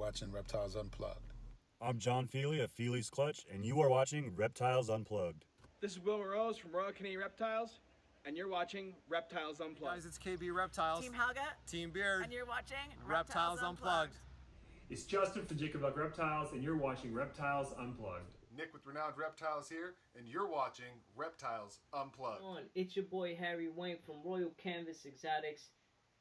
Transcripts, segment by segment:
watching Reptiles Unplugged. I'm John Feely of Feely's Clutch, and you are watching Reptiles Unplugged. This is Will Rose from Royal Canadian Reptiles, and you're watching Reptiles Unplugged. Guys, it's KB Reptiles. Team Helga. Team Beard. And you're watching Reptiles Unplugged. It's Justin from Jacob Luck Reptiles, and you're watching Reptiles Unplugged. Nick with Renowned Reptiles here, and you're watching Reptiles Unplugged. It's your boy Harry Wayne from Royal Canvas Exotics,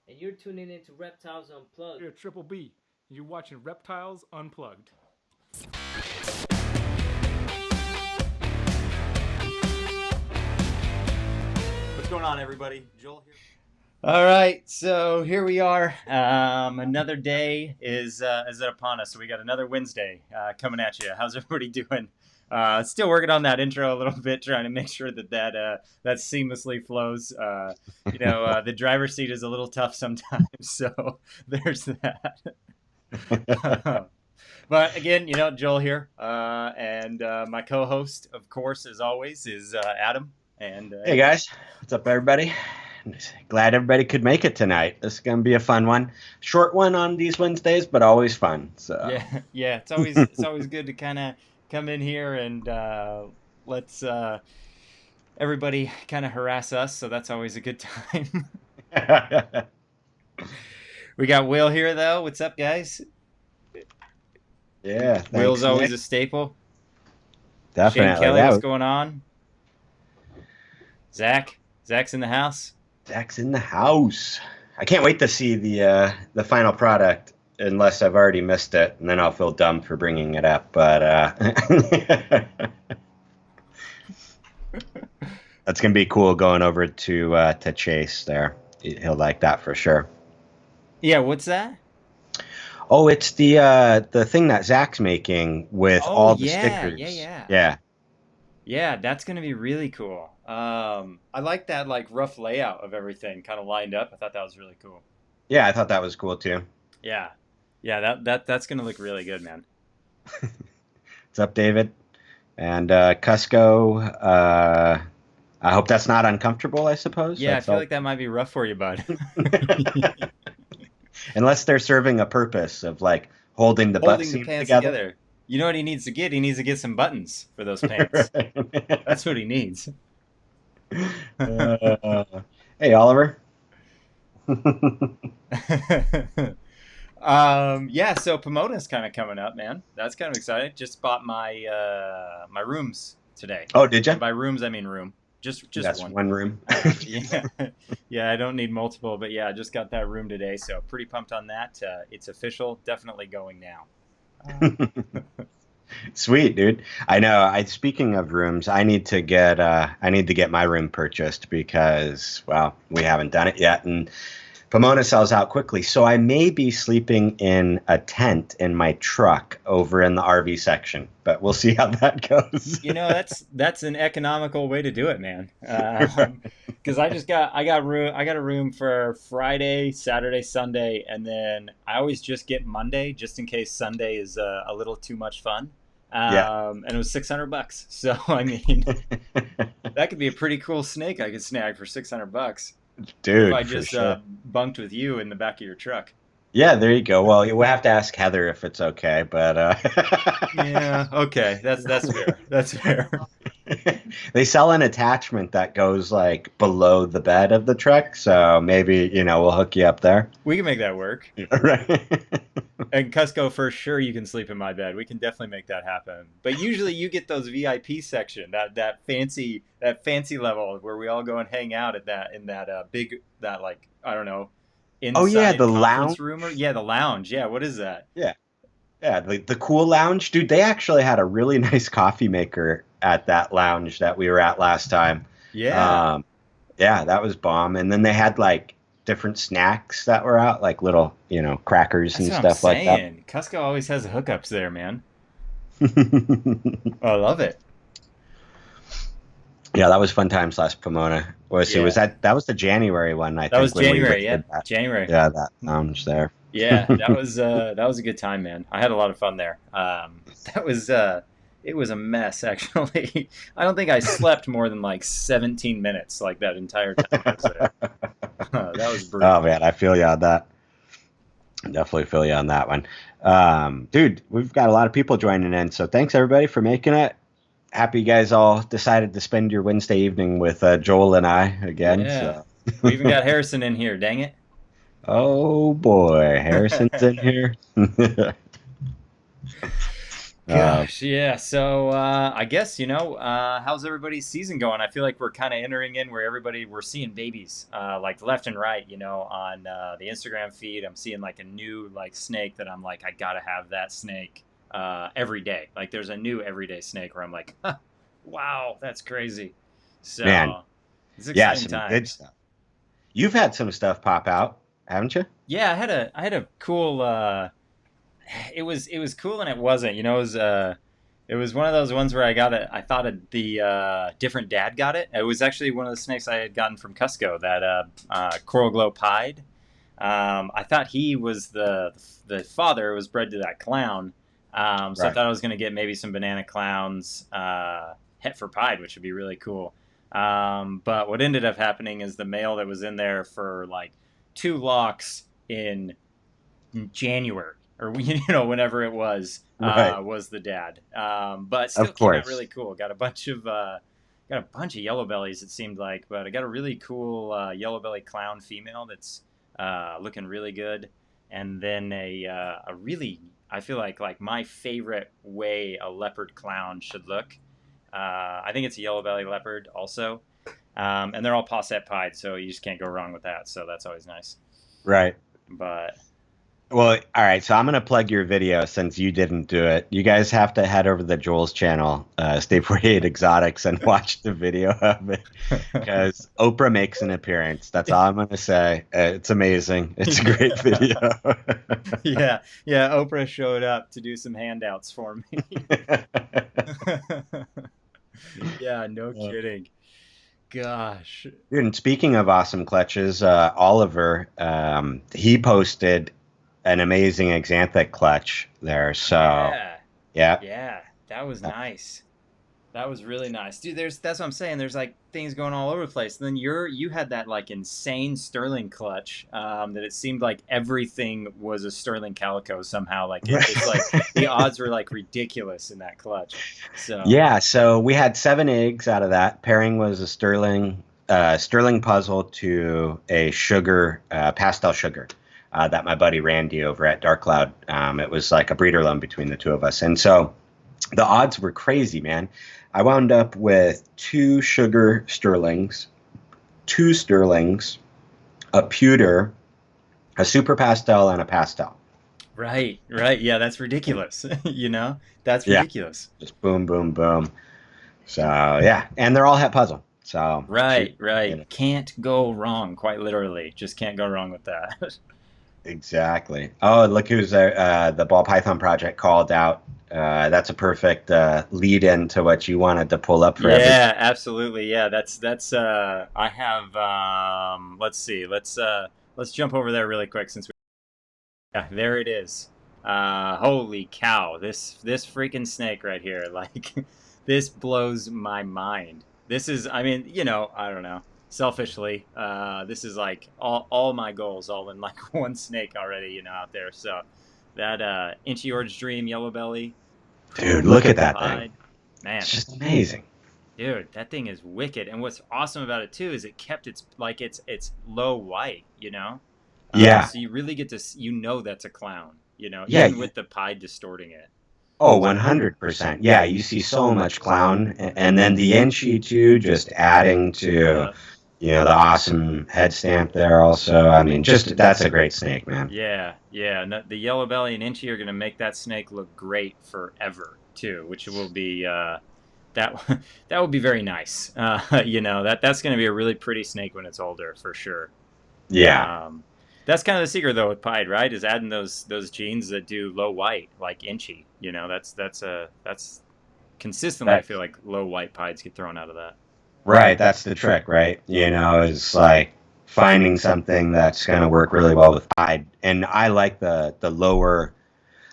and you're tuning into Reptiles Unplugged. You're Triple B, and you're watching Reptiles Unplugged. What's going on, everybody? Joel here. All right, so here we are. Another day is upon us. So we got another Wednesday coming at you. How's everybody doing? Still working on that intro a little bit, trying to make sure that seamlessly flows. The driver's seat is a little tough sometimes, so there's that. But again, Joel here, and my co-host, of course, as always, is Adam. And hey guys, what's up, everybody? Glad everybody could make it tonight. This is gonna be a fun one, short one on these Wednesdays, but always fun. So yeah, it's always good to kind of come in here and let's everybody kind of harass us. So that's always a good time. We got Will here though. What's up, guys? Yeah, thanks, Will's always Nick. a staple. Definitely. Shane Kelly, what's going on? Zach's in the house. Zach's in the house. I can't wait to see the final product, unless I've already missed it, and then I'll feel dumb for bringing it up. But that's gonna be cool going over to Chase there. He'll like that for sure. Yeah, what's that? Oh, it's the thing that Zach's making with all the stickers. Yeah, that's gonna be really cool. I like that rough layout of everything kind of lined up. I thought that was really cool. Yeah, I thought that was cool too. Yeah, that's gonna look really good, man. What's up, David? And Cusco, I hope that's not uncomfortable, I suppose. Yeah, I feel like that might be rough for you, bud. Unless they're serving a purpose of holding the pants together. You know what he needs to get? He needs to get some buttons for those pants. That's what he needs. Hey, Oliver. So Pomona's kind of coming up, man. That's kind of exciting. Just bought my my rooms today. Oh, did you? By rooms, I mean room. Just That's one. one room. Yeah, I don't need multiple, but yeah, I just got that room today, so pretty pumped on that. It's official, definitely going now. Sweet, dude. I know. Speaking of rooms, I need to get my room purchased because, well, we haven't done it yet, and Pomona sells out quickly. So I may be sleeping in a tent in my truck over in the RV section, but we'll see how that goes. That's an economical way to do it, man. Because I got a room for Friday, Saturday, Sunday, and then I always just get Monday just in case Sunday is a little too much fun. And it was $600. So I mean, that could be a pretty cool snake I could snag for $600. Dude, if I just bunked with you in the back of your truck. Yeah, there you go. Well, we'll have to ask Heather if it's okay, but yeah, okay, that's fair. That's fair. They sell an attachment that goes below the bed of the truck, so maybe we'll hook you up there. We can make that work. Right. And Cusco, for sure, you can sleep in my bed. We can definitely make that happen. But usually, you get those VIP section, that fancy level where we all go and hang out at big I don't know. Oh yeah, the lounge room. Yeah, the lounge. Yeah, what is that? Yeah, the cool lounge, dude. They actually had a really nice coffee maker at that lounge that we were at last time. Yeah, that was bomb. And then they had different snacks that were out, little crackers and stuff like that. Cusco always has the hookups there, man. I love it. Yeah, that was fun times last Pomona. Was that was the January one? I think that was January. January. Yeah, that lounge there. Yeah, that was a good time, man. I had a lot of fun there. It was a mess, actually. I don't think I slept more than 17 minutes that entire time I was there. That was brutal. Oh man, I feel you on that. Definitely feel you on that one. Dude, we've got a lot of people joining in, so thanks everybody for making it. Happy you guys all decided to spend your Wednesday evening with Joel and I again. Yeah. So. We even got Harrison in here, dang it. Oh boy, Harrison's in here. Gosh, yeah. So I guess, how's everybody's season going? I feel like we're kind of entering in where we're seeing babies like left and right, on the Instagram feed. I'm seeing like a new like snake that I'm like, I gotta have that snake every day. Like there's a new everyday snake where I'm like, huh, wow, that's crazy. So Man, it's exciting some times. good stuff. You've had some stuff pop out, haven't you? Yeah, I had a cool. It was cool and it wasn't. It was one of those ones where I thought the different dad got it. It was actually one of the snakes I had gotten from Cusco, that Coral Glow Pied. I thought he was the father. Was bred to that clown. So Right. I thought I was going to get maybe some banana clowns het for Pied, which would be really cool. But what ended up happening is the male that was in there for like 2 locks in January, or whenever it was, Right. was the dad. But still Of came out course. really cool. Got a bunch of yellow bellies, it seemed like, but I got a really cool yellow belly clown female that's looking really good, and then a really, I feel like my favorite way a leopard clown should look. I think it's a yellow belly leopard also, and they're all posset pied, so you just can't go wrong with that. So that's always nice. Right. But Well, all right. So I'm going to plug your video since you didn't do it. You guys have to head over to Joel's channel, State 48 Exotics, and watch the video of it because Oprah makes an appearance. That's all I'm going to say. It's amazing. It's a great video. yeah, Oprah showed up to do some handouts for me. Yeah, no kidding. Gosh. Dude, and speaking of awesome clutches, Oliver, he posted an amazing Xanthic clutch there. So, Yeah, that was nice. That was really nice, dude. That's what I'm saying. There's like things going all over the place. And then you had that like insane sterling clutch that it seemed like everything was a sterling calico somehow. Like it's like the odds were like ridiculous in that clutch. So yeah, so we had 7 eggs out of that. Pairing was a sterling puzzle to a sugar, pastel sugar. That my buddy Randy over at Dark Cloud, it was like a breeder loan between the two of us. And so the odds were crazy, man. I wound up with 2 sugar sterlings, 2 sterlings, a pewter, a super pastel, and a pastel. Right. Yeah, that's ridiculous. That's ridiculous. Just boom, boom, boom. So, yeah. And they're all het puzzle. So Right. Can't go wrong, quite literally. Just can't go wrong with that. Exactly. Oh, look who's there. The Ball Python Project called out. That's a perfect lead into what you wanted to pull up for everyone. Yeah, absolutely. Yeah, that's I have let's see. Let's jump over there really quick yeah, there it is. Holy cow. This freaking snake right here. Like this blows my mind. This is, I mean, I don't know. Selfishly, this is like all my goals all in like one snake already, out there. So that Inchy Orange Dream Yellow Belly, dude, look at that thing, man, it's just amazing, dude. That thing is wicked, and what's awesome about it too is it kept its low white, yeah. So you really get to that's a clown, Yeah, even with the pied distorting it. Oh, 100%. Yeah, you see so much clown, and then the Inchy too, just adding to the awesome head stamp there also. I mean, just that's a great snake, man. Yeah. No, the Yellow Belly and Inchy are going to make that snake look great forever too, which will be that will be very nice. That's going to be a really pretty snake when it's older for sure. Yeah. That's kind of the secret though with pied, right? Is adding those genes that do low white like Inchy. That's consistently. I feel like low white pieds get thrown out of that. Right, that's the trick, right? Is like finding something that's going to work really well with pied. And I like the lower.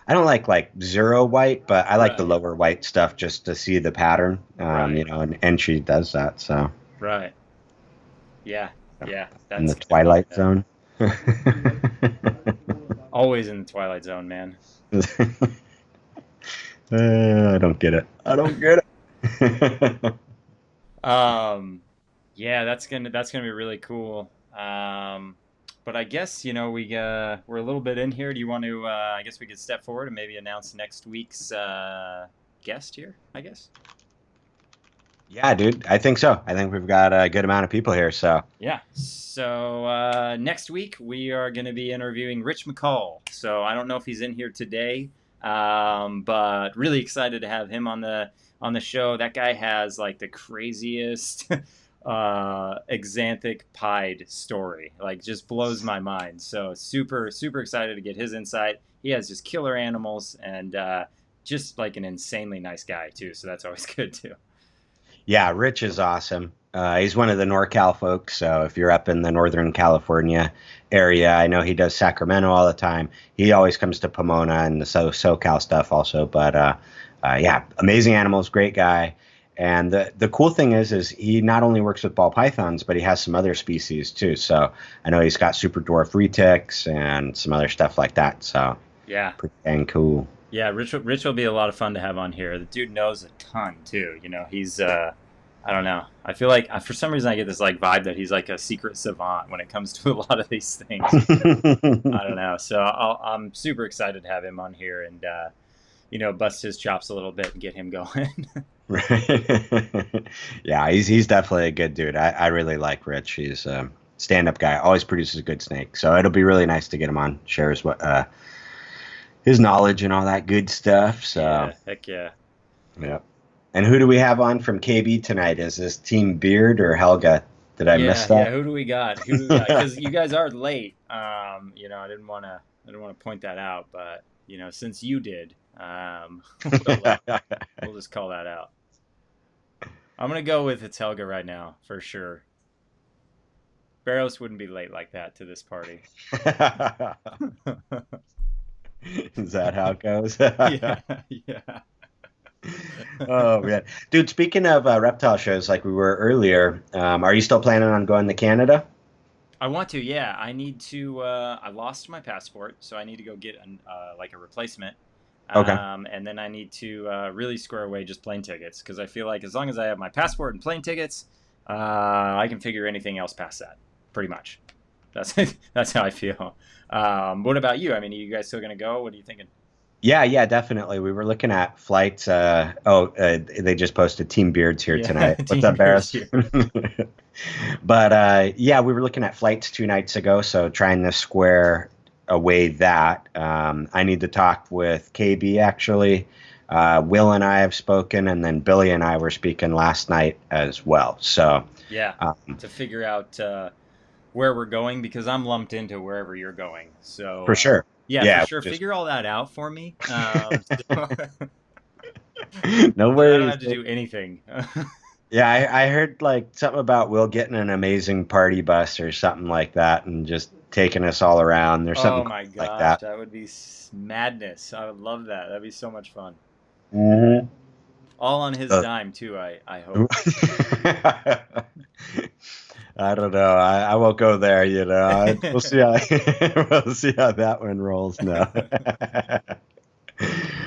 I don't like 0 white, but I like the lower white stuff just to see the pattern. And Inchy does that. So. Right. Yeah. In the twilight zone. Always in the Twilight Zone, man. I don't get it. I don't get it. Yeah, that's gonna be really cool. But I guess we're a little bit in here. Do you want to? I guess we could step forward and maybe announce next week's guest here. I guess. Yeah, dude, I think so. I think we've got a good amount of people here. So Yeah. So next week we are going to be interviewing Rich McCall. So I don't know if he's in here today, but really excited to have him on the show. That guy has like the craziest exanthic pied story. Like just blows my mind. So super excited to get his insight. He has just killer animals and just like an insanely nice guy too. So that's always good too. yeah, Rich is awesome. He's one of the NorCal folks. So if you're up in the Northern California area, I know he does Sacramento all the time. He always comes to Pomona and the SoCal stuff also. But yeah, amazing animals, great guy. And the cool thing is he not only works with ball pythons, but he has some other species too. So I know he's got super dwarf retics and some other stuff like that. So yeah, pretty dang cool. Yeah, Rich will be a lot of fun to have on here. The dude knows a ton too. He's I don't know. I feel like for some reason I get this like vibe that he's like a secret savant when it comes to a lot of these things. I don't know. So I'm super excited to have him on here and bust his chops a little bit and get him going. Yeah, he's definitely a good dude. I really like Rich. He's a stand-up guy. Always produces a good snake. So it'll be really nice to get him on. Shares his knowledge and all that good stuff. So yeah, heck yeah. Yeah. And who do we have on from KB tonight? Is this Team Beard or Helga? Did I miss that? Yeah, who do we got? Because you guys are late. I didn't want to point that out, but since you did, we'll just call that out. I'm gonna go with it's Helga right now for sure. Barros wouldn't be late like that to this party. Is that how it goes? Yeah. Oh man, dude. Speaking of reptile shows, like we were earlier, are you still planning on going to Canada? I want to. Yeah, I need to. I lost my passport, so I need to go get like a replacement. Okay. And then I need to really square away just plane tickets because I feel like as long as I have my passport and plane tickets, I can figure anything else past that. Pretty much. That's how I feel. What about you? I mean, are you guys still gonna go? What are you thinking? Yeah, definitely. We were looking at flights. They just posted Team Beards here tonight. What's up, Barris? But yeah, we were looking at flights 2 nights ago, so trying to square away that. I need to talk with KB actually. Will and I have spoken, and then Billy and I were speaking last night as well. So yeah, to figure out where we're going because I'm lumped into wherever you're going. So for sure. Yeah, for sure. Figure all that out for me. No worries. I don't have to do anything. Yeah, I heard like something about Will getting an amazing party bus or something like that, and just taking us all around. There's something oh my gosh, like that. That would be madness. I would love that. That'd be so much fun. Mm-hmm. All on his dime too. I hope. I don't know. I won't go there. We'll see how that one rolls. No.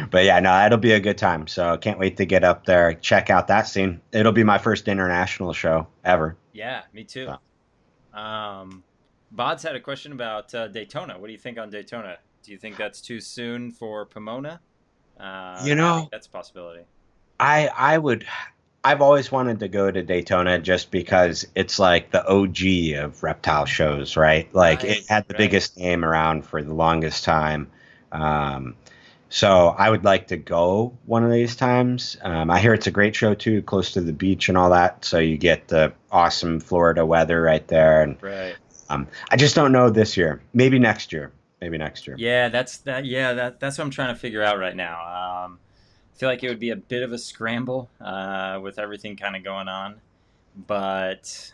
But yeah, no, it'll be a good time. So can't wait to get up there, check out that scene. It'll be my first international show ever. Yeah, me too. Bod's had a question about Daytona. What do you think on Daytona? Do you think that's too soon for Pomona? I think that's a possibility. I've always wanted to go to Daytona just because it's like the OG of reptile shows, right? Like it had the biggest name around for the longest time. So I would like to go one of these times. I hear it's a great show too, close to the beach and all that. So you get the awesome Florida weather right there. And right. I just don't know this year. Maybe next year. Yeah, that's what I'm trying to figure out right now. I feel like it would be a bit of a scramble with everything kind of going on, but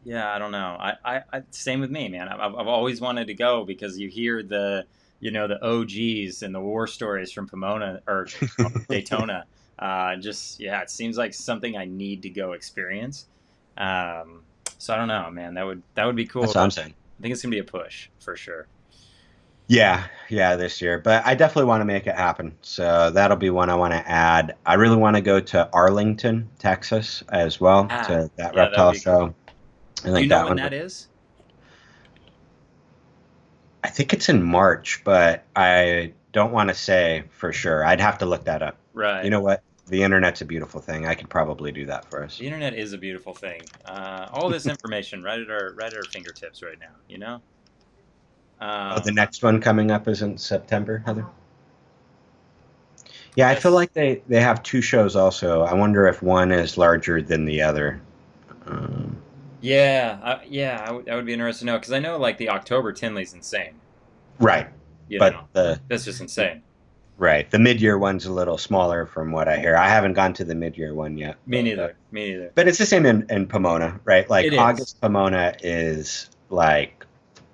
yeah, I don't know. I same with me, man. I've always wanted to go because you hear the OGs and the war stories from Pomona or Daytona. It seems like something I need to go experience. So I don't know, man. That would be cool. That's what I'm saying. I think it's gonna be a push for sure. Yeah, this year. But I definitely want to make it happen. So that'll be one I want to add. I really want to go to Arlington, Texas as well, to that reptile show. I think Do you know that when one, that is? I think it's in March, but I don't want to say for sure. I'd have to look that up. Right. You know what? The internet's a beautiful thing. I could probably do that for us. The internet is a beautiful thing. All this information right at our fingertips right now. You know. The next one coming up is in September, Heather? Yeah, I feel like they have two shows also. I wonder if one is larger than the other. Yeah, I would be interested to know, because I know like the October Tinley's insane. Right. But that's just insane. Right. The mid-year one's a little smaller from what I hear. I haven't gone to the mid-year one yet. Me neither. But it's the same in Pomona, right? Like It is. August Pomona is like,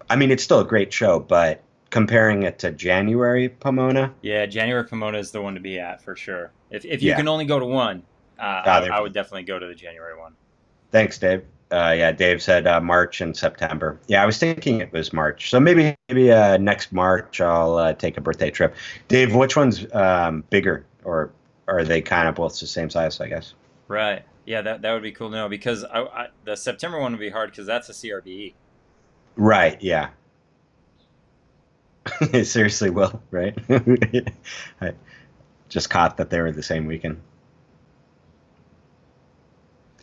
I mean, it's still a great show, but comparing it to January Pomona. Yeah, January Pomona is the one to be at for sure. If you Yeah. can only go to one, I would definitely go to the January one. Thanks, Dave. Yeah, Dave said March and September. Yeah, I was thinking it was March. So maybe next March I'll take a birthday trip. Dave, which one's bigger, or are they kind of both the same size, I guess? Right. Yeah, that would be cool to know, because the September one would be hard because that's a CRBE. Right, yeah. It seriously will, right? I just caught that they were the same weekend.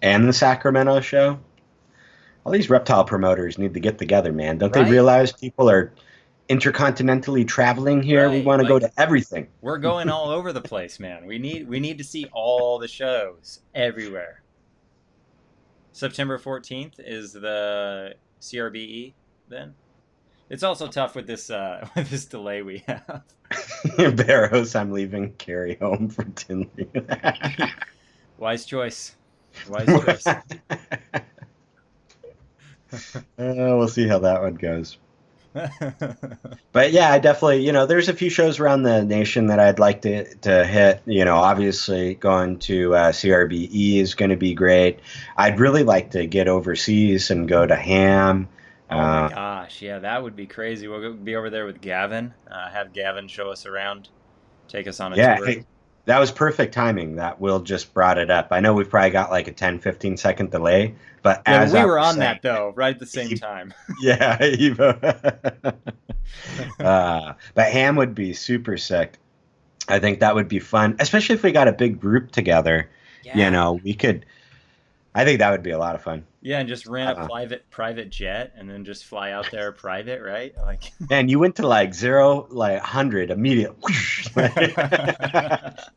And the Sacramento show. All these reptile promoters need to get together, man. Don't they realize people are intercontinentally traveling here? We want to go to everything. We're going all over the place, man. We need to see all the shows everywhere. September 14th is the CRBE then. It's also tough with this delay we have. Barrows, I'm leaving Carrie home for Tinley. Wise choice. Wise choice. We'll see how that one goes. But yeah, I definitely, there's a few shows around the nation that I'd like to hit. Obviously going to CRBE is going to be great. I'd really like to get overseas and go to Ham. Oh my gosh, yeah, that would be crazy. We'll be over there with Gavin. Have Gavin show us around, take us on a tour. Hey, that was perfect timing that Will just brought it up. I know we've probably got like a 10-15 second delay, but as we I were was on saying, that though, right at the same time. Yeah, but Ham would be super sick. I think that would be fun, especially if we got a big group together. Yeah. We could. I think that would be a lot of fun. Yeah, and just rent a private jet and then just fly out there private, right? Like, and you went to like 100 immediate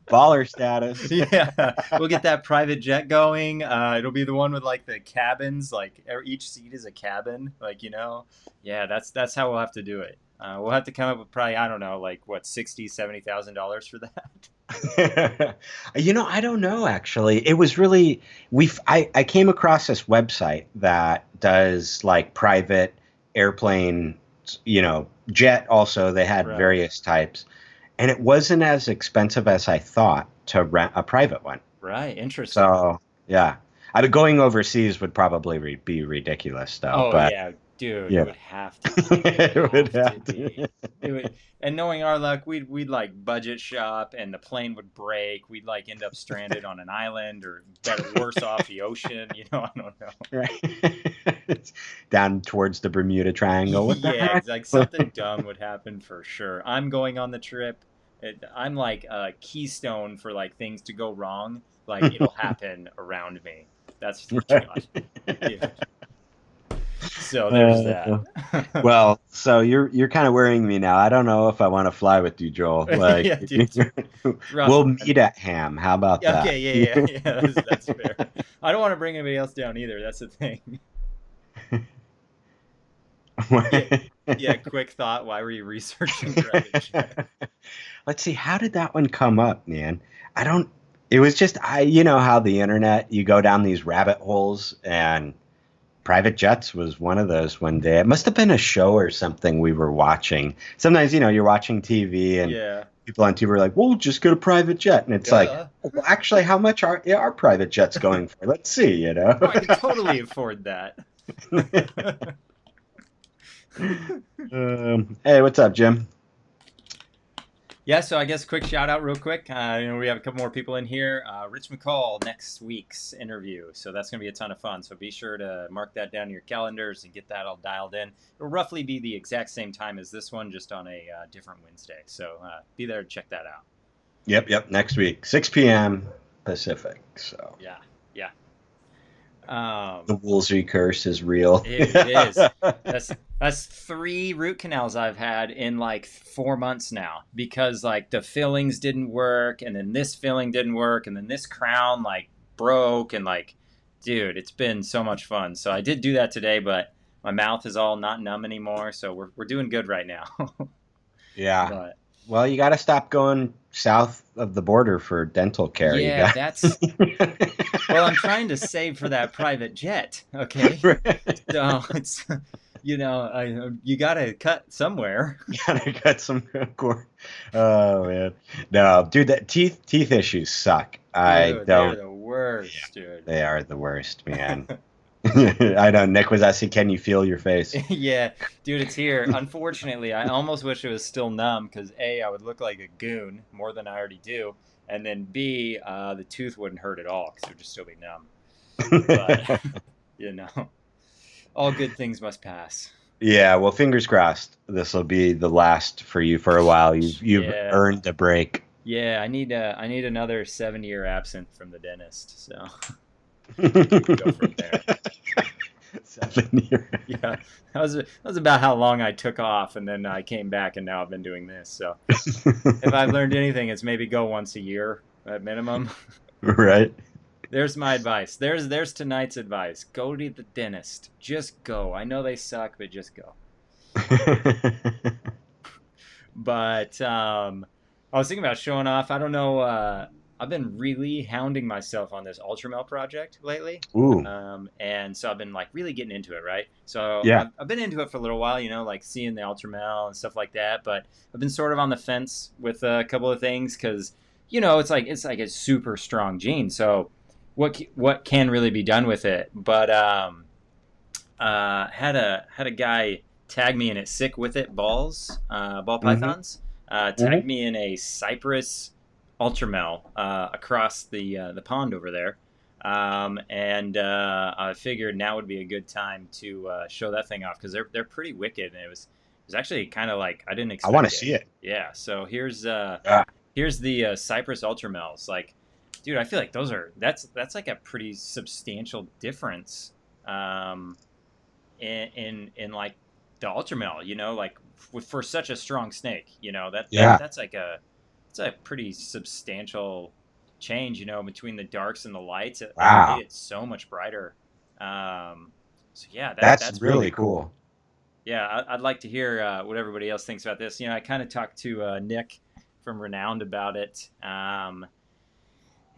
baller status. Yeah, we'll get that private jet going. It'll be the one with like the cabins, like each seat is a cabin, like, Yeah, that's how we'll have to do it. We'll have to come up with probably, I don't know, like what, $60,000-$70,000 for that. I don't know, actually. It was really, I came across this website that does like private airplane, jet also. They had various types, and it wasn't as expensive as I thought to rent a private one. Right. Interesting. So, yeah. I mean, going overseas would probably be ridiculous, though. Oh, but, yeah. Dude, yeah. it would have to. It would have to. It would, and knowing our luck, we'd like budget shop, and the plane would break. We'd like end up stranded on an island, or better, worse off, the ocean. I don't know. Right. Down towards the Bermuda Triangle. What the Yeah, heck? like something dumb would happen for sure. I'm going on the trip. I'm like a keystone for like things to go wrong. Like it'll happen around me. That's the God. Yeah. So there's that. Well, so you're kind of worrying me now. I don't know if I want to fly with you, Joel. Like, Yeah, dude. we'll meet at Ham. How about that? Okay, yeah. That's fair. I don't want to bring anybody else down either. That's the thing. Yeah, quick thought. Why were you researching private jet? Let's see. How did that one come up, man? It was just, how the internet, you go down these rabbit holes, and private jets was one of those one day. It must have been a show or something we were watching. Sometimes, you're watching TV and people on TV are like, well, just get a private jet. And it's like, well, actually, how much are private jets going for? Let's see, I can totally afford that. Hey, what's up, Jim? Yeah, so I guess quick shout out real quick. We have a couple more people in here. Rich McCall, next week's interview. So that's going to be a ton of fun. So be sure to mark that down in your calendars and get that all dialed in. It'll roughly be the exact same time as this one, just on a different Wednesday. So be there to check that out. Yep. Next week, 6 p.m. Pacific. So yeah. The Woolsey curse is real. It is. That's 3 root canals I've had in like 4 months now, because like the fillings didn't work, and then this filling didn't work, and then this crown like broke, and like, dude, it's been so much fun. So I did do that today, but my mouth is all not numb anymore, so we're doing good right now. Yeah. But, well, you got to stop going south of the border for dental care. yeah, that's. Well, I'm trying to save for that private jet. Okay, so it's. You gotta cut somewhere. You gotta cut some cord. Oh man, no, dude, that teeth issues suck. They're the worst, dude. They are the worst, man. I know. Nick was asking, "Can you feel your face?" Yeah, dude, it's here. Unfortunately, I almost wish it was still numb, because A, I would look like a goon more than I already do, and then B, the tooth wouldn't hurt at all because it would just still be numb. But all good things must pass. Yeah, well, fingers crossed. This will be the last for you for a while. You've earned a break. Yeah, I need another 7-year absence from the dentist. So go from there. 7 years. Yeah, that was about how long I took off, and then I came back, and now I've been doing this. So if I've learned anything, it's maybe go once a year at minimum. Right. There's my advice. There's tonight's advice. Go to the dentist. Just go. I know they suck, but just go. But I was thinking about showing off. I don't know. I've been really hounding myself on this Ultramel project lately. Ooh. And so I've been like really getting into it, right? So yeah. I've been into it for a little while, like seeing the Ultramel and stuff like that. But I've been sort of on the fence with a couple of things, because it's like a super strong gene. So what can really be done with it? But had a guy tag me in it, sick with it ball pythons. Tagged me in a cypress Ultramel across the pond over there, and I figured now would be a good time to show that thing off, because they're pretty wicked, and it was actually kind of like I didn't expect. I want to see it. Yeah, so here's the cypress Ultramels. Like, dude, I feel like that's like a pretty substantial difference in like the Ultramel, like for such a strong snake, that's like it's a pretty substantial change, between the darks and the lights. It made it so much brighter. So yeah, that's really cool. Yeah, I'd like to hear what everybody else thinks about this. I kind of talked to Nick from Renowned about it.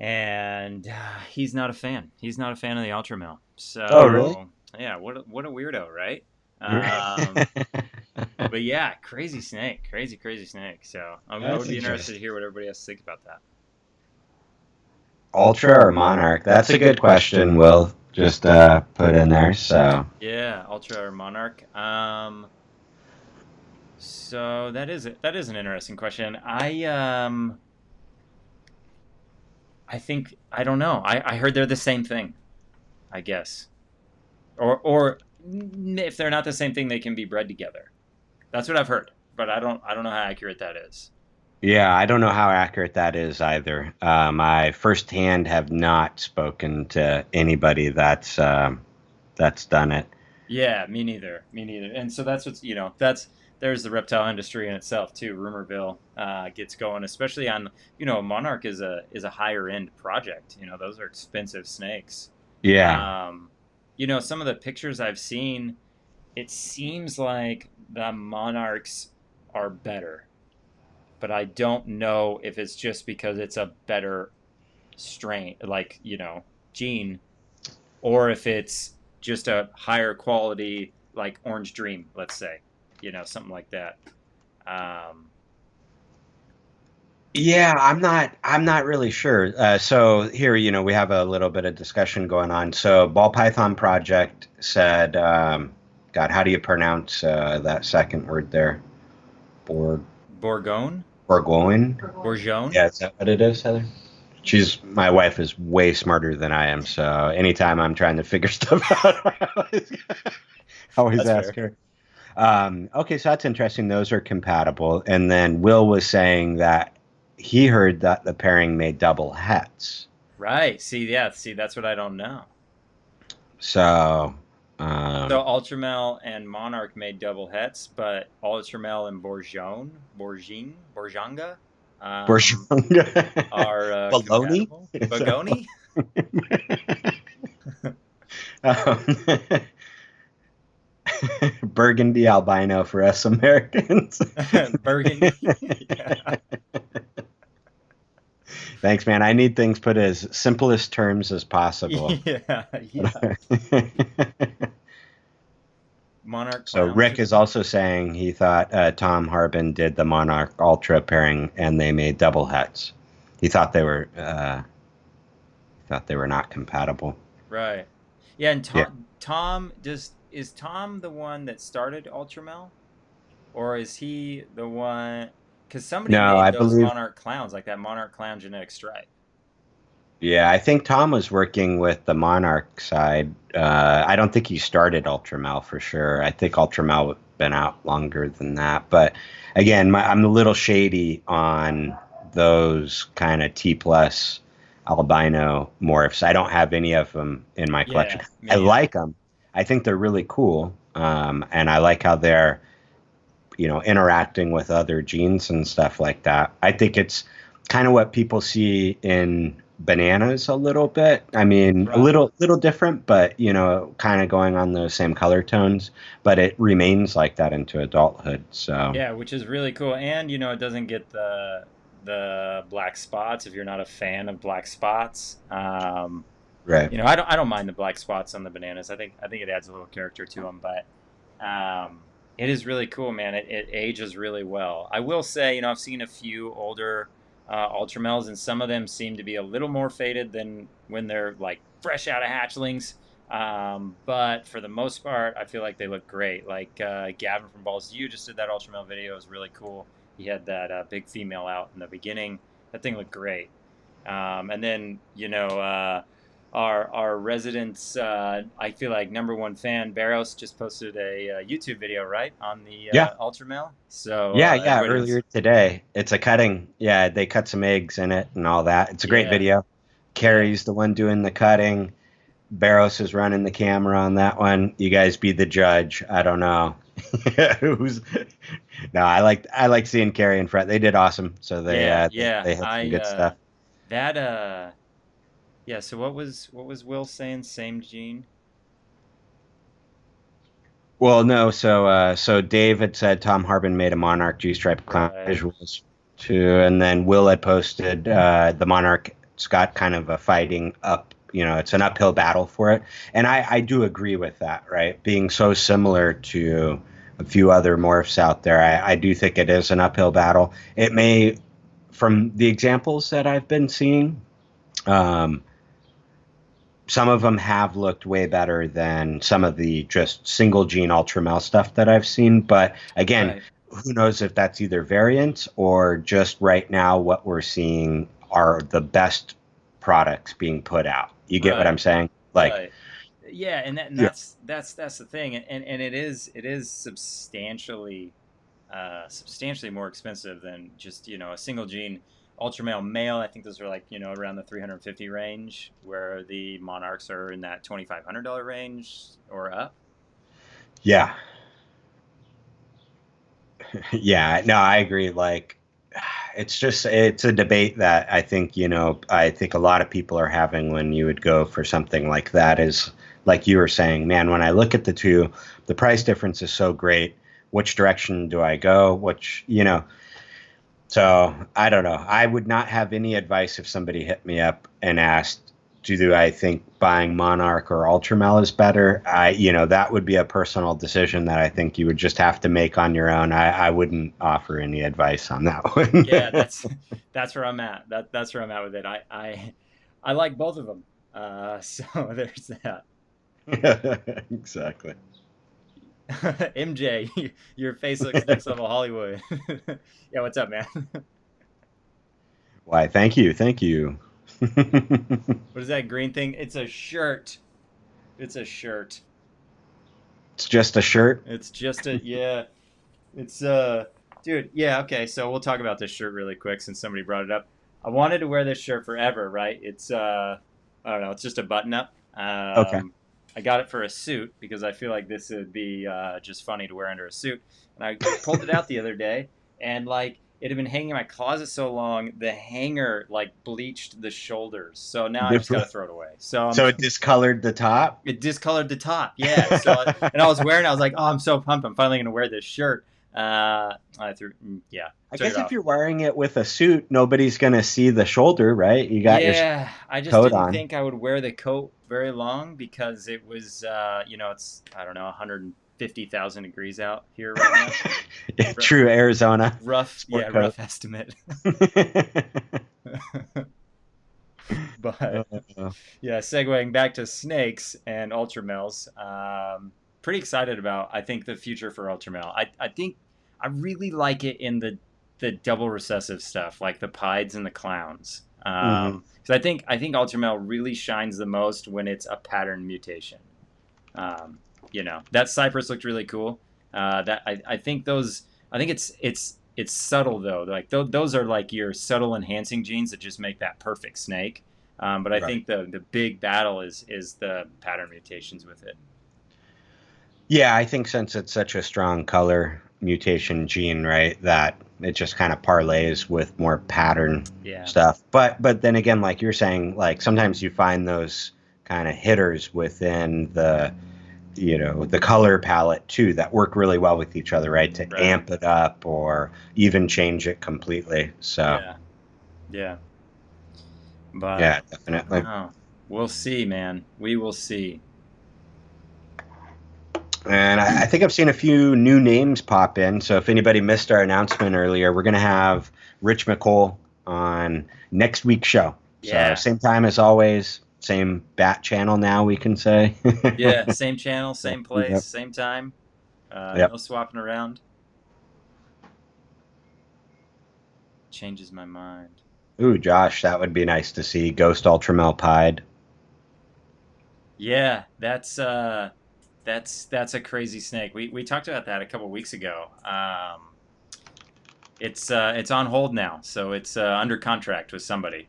And he's not a fan. He's not a fan of the Ultramel. So, oh, really? Yeah, what a weirdo, right? But yeah, crazy snake. So I would be interested to hear what everybody else thinks about that. Ultra or Monarch? That's a good question. We'll just put in there. So yeah, Ultra or Monarch. So that is an interesting question. I think, I don't know. I heard they're the same thing, I guess. Or if they're not the same thing, they can be bred together. That's what I've heard, but I don't know how accurate that is. Yeah, I don't know how accurate that is either. I firsthand have not spoken to anybody that's done it. Yeah, me neither. And so that's what's there's the reptile industry in itself too. Rumorville gets going, especially on Monarch is a higher end project. Those are expensive snakes. Yeah. Some of the pictures I've seen, it seems like the Monarchs are better, but I don't know if it's just because it's a better strain, like gene, or if it's just a higher quality, like Orange Dream, let's say. Something like that. Yeah, I'm not really sure. So here, we have a little bit of discussion going on. So Ball Python Project said God, how do you pronounce that second word there? Bourgogne? Bourgogne? Bourgogne? Yeah, is that what it is, Heather? My wife is way smarter than I am, so anytime I'm trying to figure stuff out, I always That's ask her. Okay, so that's interesting. Those are compatible. And then Will was saying that he heard that the pairing made double hets. Right. See, that's what I don't know. So, So Ultramel and Monarch made double hets, but Ultramel and Borjanga are Baloney? compatible. Bagoni? Burgundy albino for us Americans. Burgundy. Yeah. Thanks, man. I need things put as simplest terms as possible. Yeah. Monarch. So Rick is also saying he thought Tom Harbin did the Monarch Ultra pairing and they made double hets. He thought they were not compatible. Right. Yeah, and Tom is Tom the one that started Ultramel, or is he the one? Because somebody made those Monarch clowns, like that Monarch clown genetic stripe. Yeah, I think Tom was working with the Monarch side. I don't think he started Ultramel for sure. I think Ultramel had been out longer than that. But again, I'm a little shady on those kind of T+ albino morphs. I don't have any of them in my collection. I like them. I think they're really cool. And I like how they're, interacting with other genes and stuff like that. I think it's kind of what people see in bananas a little bit. I mean, right. a little different, but kind of going on those same color tones, but it remains like that into adulthood. So yeah, which is really cool. And it doesn't get the black spots if you're not a fan of black spots. Right. I don't mind the black spots on the bananas. I think it adds a little character to them, but it is really cool, man. It ages really well. I will say, I've seen a few older Ultramels, and some of them seem to be a little more faded than when they're like fresh out of hatchlings. But for the most part, I feel like they look great. Like Gavin from Balls You just did that Ultramel video. It was really cool. He had that big female out in the beginning. That thing looked great. And then, our residents, I feel like #1 fan, Barros, just posted a YouTube video, right, on the Ultramel. So yeah, earlier today. It's a cutting. Yeah, they cut some eggs in it and all that. It's a great video. Carrie's the one doing the cutting. Barros is running the camera on that one. You guys be the judge. I don't know. No, I like seeing Carrie in front. They did awesome. So they had some good stuff. Yeah, so what was Will saying? Same gene? Well, no. So Dave had said Tom Harbin made a Monarch G-stripe clown visuals too, and then Will had posted the Monarch. It's got kind of a fighting up. It's an uphill battle for it, and I do agree with that. Right, being so similar to a few other morphs out there, I do think it is an uphill battle. It may, from the examples that I've been seeing. Some of them have looked way better than some of the just single gene Ultramel stuff that I've seen. But again, who knows if that's either variants or just right now what we're seeing are the best products being put out. You get what I'm saying? Like, yeah, and that's the thing, and it is substantially more expensive than just a single gene Ultramel male. I think those are like around the $350 range, where the Monarchs are in that $2,500 range or up. Yeah. Yeah, no, I agree. Like, it's a debate that I think a lot of people are having when you would go for something like that. Is like you were saying, man, when I look at the two, the price difference is so great. Which direction do I go? So I don't know. I would not have any advice if somebody hit me up and asked, do I think buying Monarch or Ultramel is better? That would be a personal decision that I think you would just have to make on your own. I wouldn't offer any advice on that one. Yeah, that's where I'm at. That's where I'm at with it. I like both of them. So there's that. Exactly. MJ, your face looks next level Hollywood. Yeah, what's up, man? Why, thank you. Thank you. What is that green thing? It's a shirt. It's a shirt. It's just a shirt. It's just a, yeah. It's, dude, yeah, okay, so we'll talk about this shirt really quick since somebody brought it up. I wanted to wear this shirt forever, right? It's, I don't know, it's just a button-up. Okay. I got it for a suit because I feel like this would be just funny to wear under a suit. And I pulled it out the other day, and, like, it had been hanging in my closet so long, the hanger, like, bleached the shoulders. So now I just got to throw it away. So it discolored the top? It discolored the top, yeah. So, and I was wearing it. I was like, oh, I'm so pumped. I'm finally going to wear this shirt. I guess if you're wearing it with a suit, nobody's going to see the shoulder, right? You got your I just coat didn't on. think I would wear the coat very long because it was, it's, I don't know, 150,000 degrees out here right now. True Arizona. Rough coat. estimate. But yeah, segueing back to snakes and ultramels, pretty excited about, I think, the future for ultramel. I think I really like it in the double recessive stuff, like the pieds and the clowns. So I think ultramel really shines the most when it's a pattern mutation. That cypress looked really cool. I think it's subtle though. Like those are like your subtle enhancing genes that just make that perfect snake. But I think the big battle is the pattern mutations with it. Yeah, I think since it's such a strong color mutation gene, right, that it just kind of parlays with more pattern stuff. But then again, like you're saying, like sometimes you find those kind of hitters within the color palette too that work really well with each other, right? To amp it up or even change it completely. So yeah. But yeah, definitely. We'll see, man. We will see. And I think I've seen a few new names pop in. So if anybody missed our announcement earlier, we're going to have Rich McCole on next week's show. Yeah. So same time as always, same bat channel now, we can say. Yeah, same channel, same place, same time. No swapping around. Changes my mind. Ooh, Josh, that would be nice to see. Ghost Ultramel Pied. Yeah, that's a crazy snake. We talked about that a couple weeks ago. It's on hold now, so it's under contract with somebody,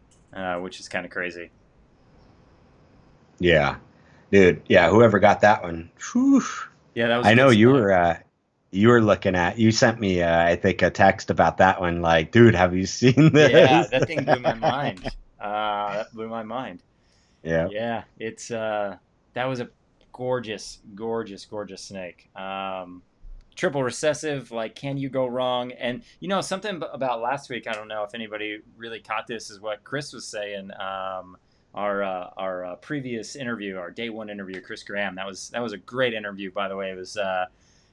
which is kind of crazy. Yeah, dude. Yeah, whoever got that one. Whew. Yeah, that was. I know you were looking at. You sent me, I think, a text about that one. Like, dude, have you seen this? Yeah, that thing blew my mind. That blew my mind. Yeah. Yeah, it's that was a gorgeous snake. Triple recessive, like, can you go wrong? And something about last week, I don't know if anybody really caught this, is what Chris was saying. Our previous interview, our day one interview, Chris Graham. That was a great interview, by the way.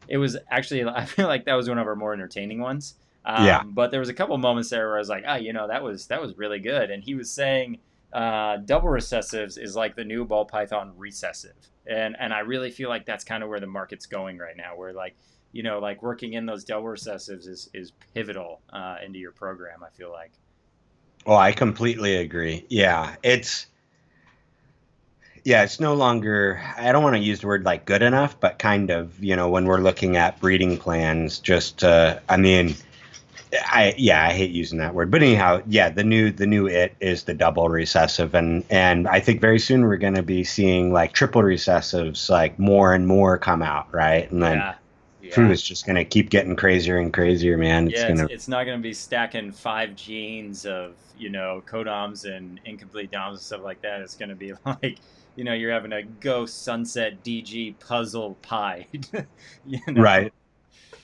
It was actually, I feel like that was one of our more entertaining ones. But there was a couple moments there where I was like, that was really good. And he was saying double recessives is like the new ball python recessive. And I really feel like that's kind of where the market's going right now, where like working in those double recessives is pivotal into your program, I feel like. Well, I completely agree. Yeah, it's no longer, I don't want to use the word like good enough, but kind of, when we're looking at breeding plans, I hate using that word, but anyhow, yeah, the new it is the double recessive, and I think very soon we're going to be seeing like triple recessives, like more and more come out, right? And then is just going to keep getting crazier and crazier, man. It's not going to be stacking 5 genes of codoms and incomplete doms and stuff like that. It's going to be like you're having a ghost sunset DG puzzle pied. Right.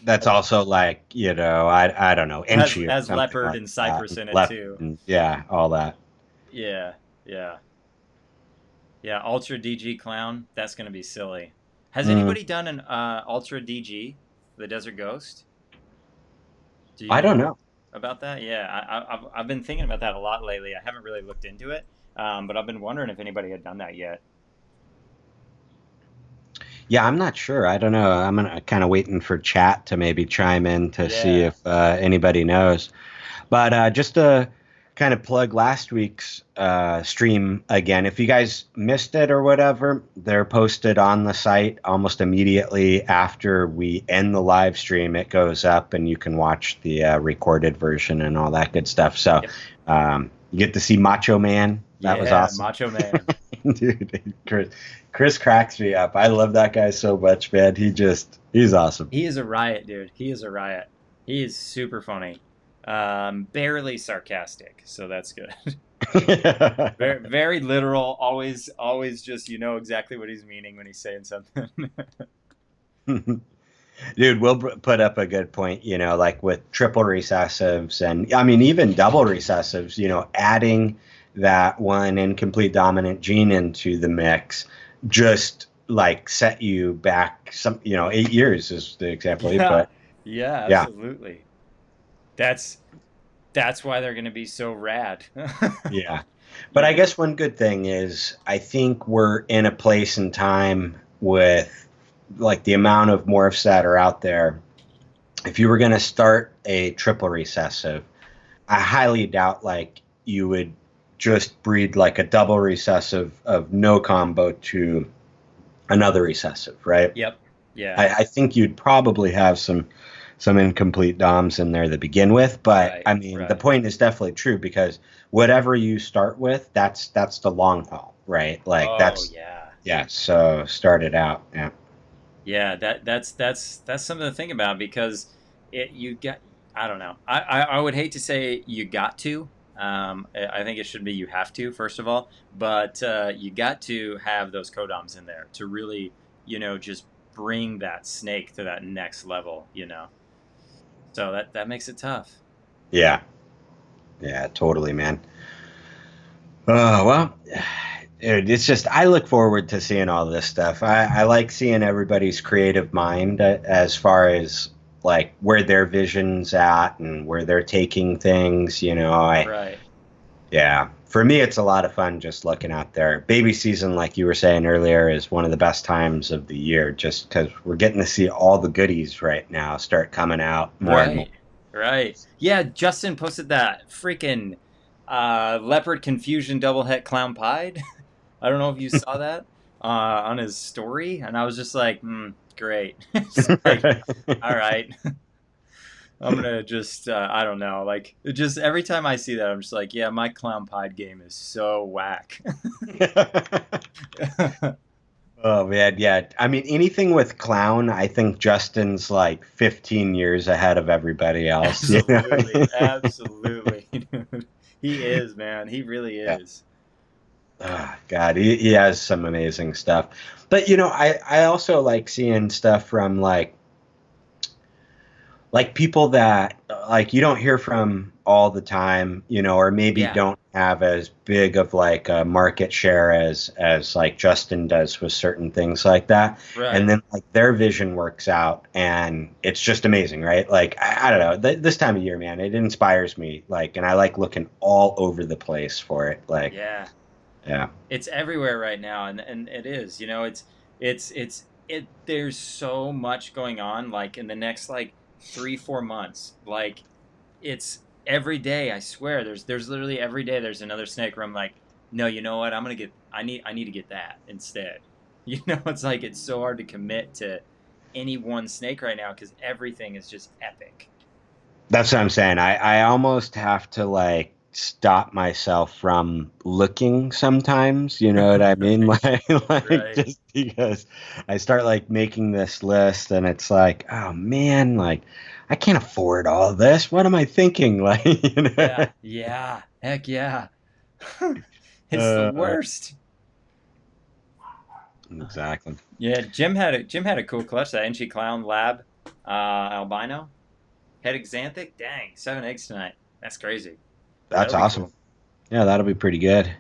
That's also like, I don't know, Enchi has leopard like and cypress in it too. And, yeah, all that. Yeah. Ultra DG clown. That's going to be silly. Has anybody done an Ultra DG, the Desert Ghost? I don't know about that. Yeah, I've been thinking about that a lot lately. I haven't really looked into it, but I've been wondering if anybody had done that yet. Yeah, I'm not sure. I don't know. I'm kind of waiting for chat to maybe chime in to see Yeah. if anybody knows. But just to kind of plug last week's stream again, if you guys missed it or whatever, they're posted on the site almost immediately after we end the live stream. It goes up and you can watch the recorded version and all that good stuff. So you get to see Macho Man. That was awesome. Macho Man. Dude, Chris cracks me up. I love that guy so much, man. He's awesome. He is a riot, dude. He is a riot. He is super funny. Barely sarcastic, so that's good. very, very literal. Always just exactly what he's meaning when he's saying something. Dude, we'll put up a good point, like with triple recessives and I mean even double recessives, adding that one incomplete dominant gene into the mix just like set you back 8 years is the example he put. Yeah, absolutely. That's why they're going to be so rad. Yeah. But I guess one good thing is I think we're in a place and time with like the amount of morphs that are out there. If you were going to start a triple recessive, I highly doubt like you would just breed like a double recessive of no combo to another recessive, right? Yep. Yeah. I think you'd probably have some incomplete DOMs in there to begin with, but I mean the point is definitely true because whatever you start with, that's the long haul, right? Like so start it out. Yeah, that's something to think about because I don't know. I would hate to say you got to. I think it should be you have to, first of all, but you got to have those codoms in there to really, just bring that snake to that next level, So that makes it tough. Yeah, totally, man. Oh, well, it's just I look forward to seeing all this stuff. I like seeing everybody's creative mind as far as like where their vision's at and where they're taking things, Right. Yeah. For me, it's a lot of fun just looking out there. Baby season, like you were saying earlier, is one of the best times of the year just because we're getting to see all the goodies right now start coming out more and more. Right. Yeah, Justin posted that freaking leopard confusion double het clown pied. I don't know if you saw that on his story, and I was just like, great. Like, all right. I'm gonna just I don't know, like just every time I see that I'm just like, yeah, my clown pied game is so whack. Oh man, yeah. I mean anything with clown, I think Justin's like 15 years ahead of everybody else. Absolutely, absolutely. He is, man. He really is. Oh, God, he has some amazing stuff. But I also like seeing stuff from like people that like you don't hear from all the time, or maybe don't have as big of like a market share as like Justin does with certain things like that. Right. And then like their vision works out and it's just amazing, right? Like, I don't know, this time of year, man, it inspires me. Like, and I like looking all over the place for it. Like, yeah. It's everywhere right now. And it is, there's so much going on like in the next like 3-4 months. Like it's every day, I swear there's literally every day there's another snake where I'm like, no, you know what, I need to get that instead. It's like it's so hard to commit to any one snake right now because everything is just epic. That's what I'm saying. I almost have to like stop myself from looking sometimes, you know what I mean? like Right. Just because I start like making this list and it's like, oh man, like I can't afford all this. What am I thinking? Like, Yeah. Heck yeah. It's the worst. Exactly. Yeah, Jim had a cool clutch, that NG Clown Lab albino. Head Xanthic. Dang, 7 eggs tonight. That's crazy. That's awesome. Cool. Yeah, that'll be pretty good.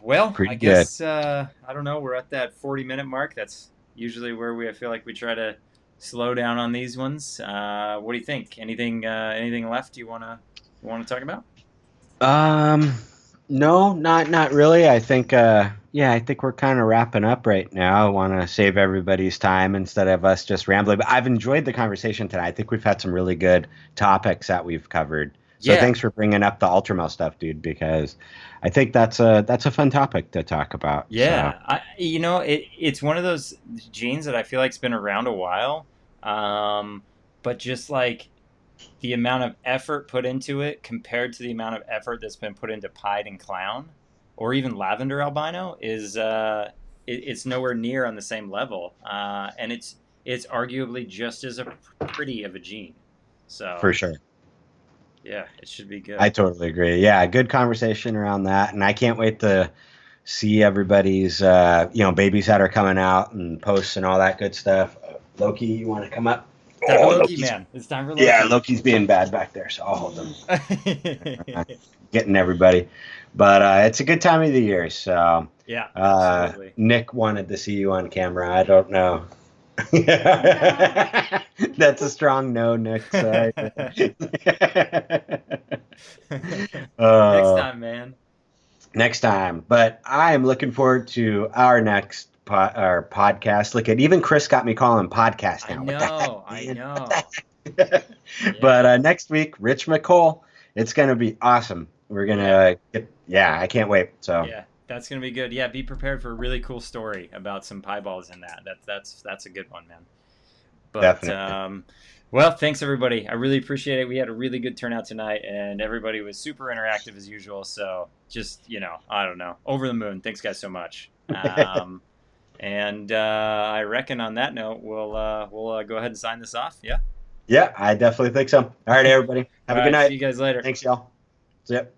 Well, I guess I don't know. We're at that 40-minute mark. That's usually where I feel like we try to slow down on these ones. What do you think? Anything left you wanna talk about? No, not really. I think I think we're kind of wrapping up right now. I want to save everybody's time instead of us just rambling. But I've enjoyed the conversation tonight. I think we've had some really good topics that we've covered. So Yeah. thanks for bringing up the Ultramel stuff, dude, because I think that's a fun topic to talk about. Yeah, So, it's one of those genes that I feel like's been around a while, but just like the amount of effort put into it compared to the amount of effort that's been put into pied and clown, or even lavender albino, is it's nowhere near on the same level, and it's arguably just as pretty of a gene. So for sure. yeah, it should be good. I totally agree. Yeah, good conversation around that, and I can't wait to see everybody's babies that are coming out and posts and all that good stuff. Loki, you want to come up? Time for Loki, Loki's- man. It's time for Loki. Yeah, Loki's being bad back there, so I'll hold them. Getting everybody, but it's a good time of the year. So Yeah, absolutely. Nick wanted to see you on camera. I don't know. That's a strong no, Nick. Sorry. Next time, man. Next time. But I am looking forward to our next podcast. Look at even Chris got me calling podcast now. I know. But next week, Rich McCole. It's gonna be awesome. We're gonna I can't wait. So Yeah, that's gonna be good. Yeah, be prepared for a really cool story about some pieballs in that. That's a good one, man. But Definitely. well, thanks everybody. I really appreciate it. We had a really good turnout tonight, and everybody was super interactive as usual. So just I don't know, over the moon. Thanks guys so much. And I reckon on that note, we'll go ahead and sign this off. Yeah. Yeah, I definitely think so. All right, everybody. Have a good night. See you guys later. Thanks, y'all. Yep.